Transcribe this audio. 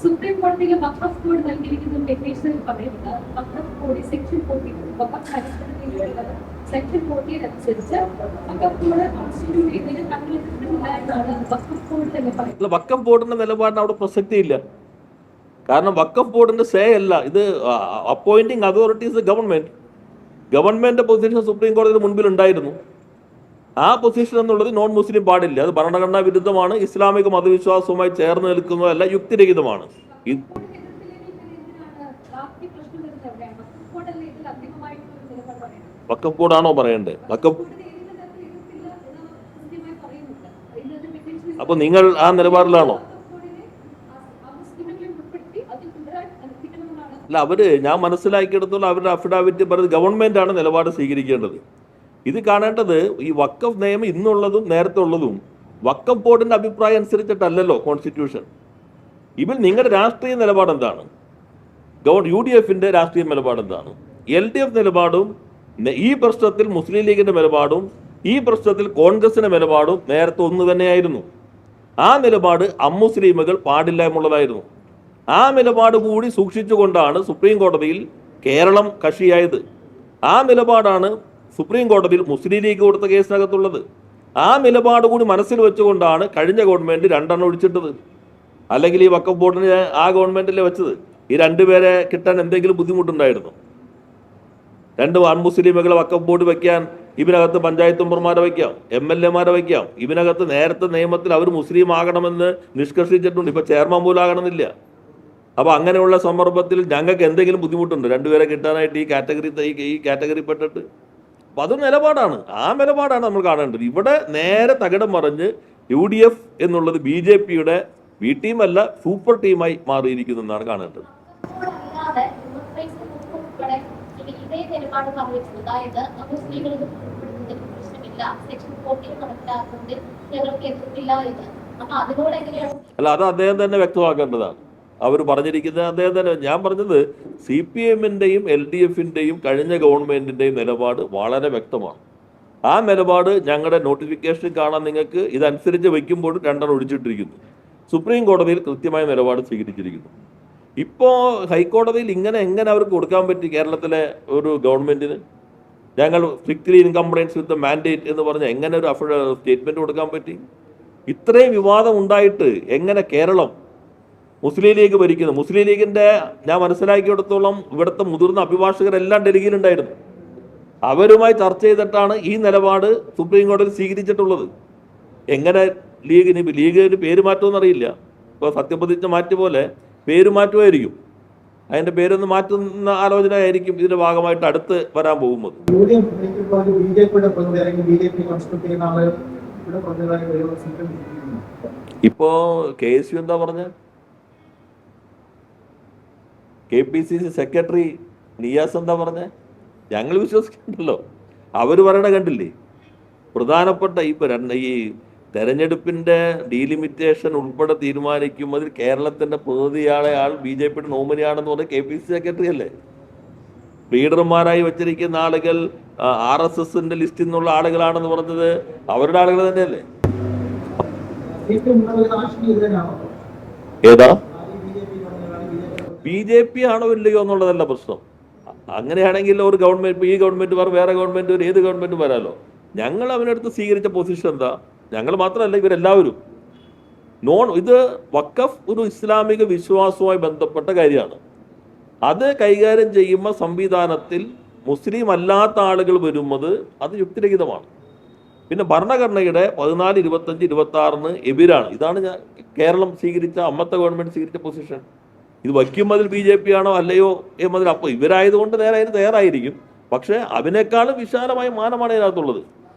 Supreme കോടതിയിലെ വഖഫ് board നൽകിയിരിക്കുന്ന പെറ്റീഷനിൽ പറയുന്നത് വഖഫ് ബോർഡ് സെക്ഷൻ 40 വഖഫ് പരിസ്ഥിതിയിലുള്ളത് സെക്ഷൻ 40 അനുസരിച്ച് വഖഫ് ബോർഡ് കോൺസ്റ്റിറ്റ്യൂട്ട് ചെയ്തതിന് തങ്ങളില്ല എന്നാണ് വഖഫ് ബോർഡ് തന്നെ പറയുന്നത്. വഖഫ് ബോർഡിന്റെ നിലപാടിന് അവിടെ പ്രസക്തിയില്ല. കാരണം വഖഫ് ബോർഡിന്റെ സേ അല്ല ഇത്. Appointing authorities government position supreme കോടതിയുടെ മുൻപിൽ ഉണ്ടായിരുന്നു. ആ പൊസിഷൻ എന്നുള്ളത് നോൺ മുസ്ലിം പാടില്ല. അത് ഭരണഘടനാ വിരുദ്ധമാണ്, ഇസ്ലാമിക മതവിശ്വാസവുമായി ചേർന്ന് നിൽക്കുന്നതല്ല, യുക്തിരഹിതമാണ്. വഖഫ് ബോർഡാണോ പറയണ്ടേ? അപ്പൊ നിങ്ങൾ ആ നിലപാടിലാണോ? അല്ല, ഞാൻ മനസ്സിലാക്കിയെടുത്തോളം അവരുടെ അഫിഡാവിറ്റ് പറഞ്ഞത് ഗവൺമെന്റ് ആണ് നിലപാട് സ്വീകരിക്കേണ്ടത്. ഇത് കാണേണ്ടത് ഈ വഖഫ് നിയമം ഇന്നുള്ളതും നേരത്തെ ഉള്ളതും വഖഫ് ബോർഡിന്റെ അഭിപ്രായം അനുസരിച്ചിട്ടല്ലല്ലോ കോൺസ്റ്റിറ്റ്യൂഷൻ. ഇതിൽ നിങ്ങളുടെ രാഷ്ട്രീയ നിലപാട് എന്താണ്? UDF രാഷ്ട്രീയ നിലപാട് എന്താണ്? LDF നിലപാടും ഈ പ്രശ്നത്തിൽ മുസ്ലിം ലീഗിന്റെ നിലപാടും ഈ പ്രശ്നത്തിൽ കോൺഗ്രസിന്റെ നിലപാടും നേരത്തെ ഒന്ന് തന്നെയായിരുന്നു. ആ നിലപാട് അമുസ്ലിമുകൾ പാടില്ല എന്നുള്ളതായിരുന്നു. ആ നിലപാട് കൂടി സൂക്ഷിച്ചുകൊണ്ടാണ് സുപ്രീം കോടതിയിൽ കേരളം കക്ഷിയായത്. ആ നിലപാടാണ് സുപ്രീം കോടതിയിൽ മുസ്ലിം ലീഗ് കൊടുത്ത കേസിനകത്തുള്ളത്. ആ നിലപാട് കൂടി മനസ്സിൽ വെച്ചുകൊണ്ടാണ് കഴിഞ്ഞ ഗവൺമെന്റ് 2 എണ്ണം ഒഴിച്ചിട്ടത്. അല്ലെങ്കിൽ ഈ വഖഫ് ബോർഡിന് ആ ഗവൺമെന്റിലെ വെച്ചത്. ഈ 2 പേരെ കിട്ടാൻ എന്തെങ്കിലും ബുദ്ധിമുട്ടുണ്ടായിരുന്നു? 2 അൺമുസ്ലിമുകളെ വഖഫ് ബോർഡ് വയ്ക്കാൻ ഇതിനകത്ത് പഞ്ചായത്ത് മെമ്പർമാരെ വയ്ക്കാം, MLA മാരെ വയ്ക്കാം. ഇതിനകത്ത് നേരത്തെ നിയമത്തിൽ അവർ മുസ്ലിം ആകണമെന്ന് നിഷ്കർഷിച്ചിട്ടുണ്ട്. ഇപ്പൊ ചെയർമാൻ പോലും ആകണമെന്നില്ല. അപ്പൊ അങ്ങനെയുള്ള സന്ദർഭത്തിൽ ഞങ്ങൾക്ക് എന്തെങ്കിലും ബുദ്ധിമുട്ടുണ്ട് 2 പേരെ കിട്ടാനായിട്ട് ഈ കാറ്റഗറി പെട്ടിട്ട്? അപ്പൊ അതൊരു നിലപാടാണ്. ആ നിലപാടാണ് നമ്മൾ കാണേണ്ടത്. ഇവിടെ നേരെ തകിടം മറിഞ്ഞ് UDF എന്നുള്ളത് BJPയുടെ B ടീമല്ല, സൂപ്പർ ടീമായി മാറിയിരിക്കുന്നു എന്നാണ് കാണേണ്ടത്. അല്ല, അത് അദ്ദേഹം തന്നെ വ്യക്തമാക്കേണ്ടതാണ്. അവർ പറഞ്ഞിരിക്കുന്നത് അദ്ദേഹം തന്നെ. ഞാൻ പറഞ്ഞത് CPM LDF കഴിഞ്ഞ ഗവൺമെന്റിന്റെയും നിലപാട് വളരെ വ്യക്തമാണ്. ആ നിലപാട് ഞങ്ങളുടെ നോട്ടിഫിക്കേഷൻ കാണാൻ നിങ്ങൾക്ക് ഇതനുസരിച്ച് വയ്ക്കുമ്പോൾ 2 എണ്ണം ഒഴിച്ചിട്ടിരിക്കുന്നു. സുപ്രീം കോടതിയിൽ കൃത്യമായ നിലപാട് സ്വീകരിച്ചിരിക്കുന്നു. ഇപ്പോൾ ഹൈക്കോടതിയിൽ എങ്ങനെ അവർക്ക് കൊടുക്കാൻ പറ്റി? കേരളത്തിലെ ഒരു ഗവൺമെന്റിന് ഞങ്ങൾ strictly in compliance with mandate എന്ന് പറഞ്ഞ എങ്ങനെ ഒരു സ്റ്റേറ്റ്മെന്റ് കൊടുക്കാൻ പറ്റി? ഇത്രയും വിവാദം ഉണ്ടായിട്ട് എങ്ങനെ കേരളം മുസ്ലിം ലീഗ് ഭരിക്കുന്നു? മുസ്ലിം ലീഗിന്റെ ഞാൻ മനസ്സിലാക്കിയെടുത്തോളം ഇവിടുത്തെ മുതിർന്ന അഭിഭാഷകരെല്ലാം ഡൽഹിയിലുണ്ടായിരുന്നു. അവരുമായി ചർച്ച ചെയ്തിട്ടാണ് ഈ നിലപാട് സുപ്രീം കോടതി സ്വീകരിച്ചിട്ടുള്ളത്. എങ്ങനെ ലീഗിന് പേര് മാറ്റുമെന്നറിയില്ല. ഇപ്പോൾ സത്യപ്രതിജ്ഞ മാറ്റിയ പോലെ പേര് മാറ്റുമായിരിക്കും. അതിന്റെ പേരൊന്ന് മാറ്റുന്ന ആലോചന ആയിരിക്കും ഇതിന്റെ ഭാഗമായിട്ട് അടുത്ത് വരാൻ പോകുന്നത്. ഇപ്പോ KSU എന്താ പറഞ്ഞ? KPCC സെക്രട്ടറി നിയാസ് എന്താ പറഞ്ഞ? ഞങ്ങൾ വിശ്വസിക്കുന്നുണ്ടല്ലോ. അവർ പറയണ കണ്ടില്ലേ? പ്രധാനപ്പെട്ട ഈ തെരഞ്ഞെടുപ്പിന്റെ ഡീലിമിറ്റേഷൻ ഉൾപ്പെടെ തീരുമാനിക്കുന്നതിൽ കേരളത്തിന്റെ പ്രതിനിധിയായ ആൾ BJPയുടെ നോമിനിയാണെന്ന് പറഞ്ഞ KPCC സെക്രട്ടറി അല്ലേ? ലീഡർമാരായി വെച്ചിരിക്കുന്ന ആളുകൾ RSSന്റെ ലിസ്റ്റിൽ നിന്നുള്ള ആളുകളാണെന്ന് പറഞ്ഞത് അവരുടെ ആളുകൾ തന്നെയല്ലേ? ഏതാ BJP ആണോ ഇല്ലയോ എന്നുള്ളതല്ല പ്രശ്നം. അങ്ങനെയാണെങ്കിൽ ഒരു ഗവൺമെന്റ്, ഈ ഗവൺമെന്റ് വേറെ ഗവൺമെന്റ്, ഏത് ഗവൺമെന്റ് വരാലോ. ഞങ്ങൾ അവനടുത്ത് സ്വീകരിച്ച പൊസിഷൻ എന്താ? ഞങ്ങൾ മാത്രമല്ല, ഇവരെല്ലാവരും ഇത് വഖഫ് ഒരു ഇസ്ലാമിക വിശ്വാസവുമായി ബന്ധപ്പെട്ട കാര്യമാണ്. അത് കൈകാര്യം ചെയ്യുമ്പോൾ സംവിധാനത്തിൽ മുസ്ലിം അല്ലാത്ത ആളുകൾ വരുന്നത് അത് യുക്തിരഹിതമാണ്. പിന്നെ ഭരണഘടനയുടെ 14, 25, 26 എതിരാണ്. ഇതാണ് കേരളം സ്വീകരിച്ച, അമ്മത്തെ ഗവൺമെന്റ് സ്വീകരിച്ച പൊസിഷൻ. ഇത് വയ്ക്കുമ്പോൾ BJP ആണോ അല്ലയോ എന്നതിൽ അപ്പോൾ ഇവരായതുകൊണ്ട് നേരെ അതിന് തയ്യാറായിരിക്കും. പക്ഷേ അതിനേക്കാളും വിശാലമായ മാനമാണ് ഇതിനകത്തുള്ളത്.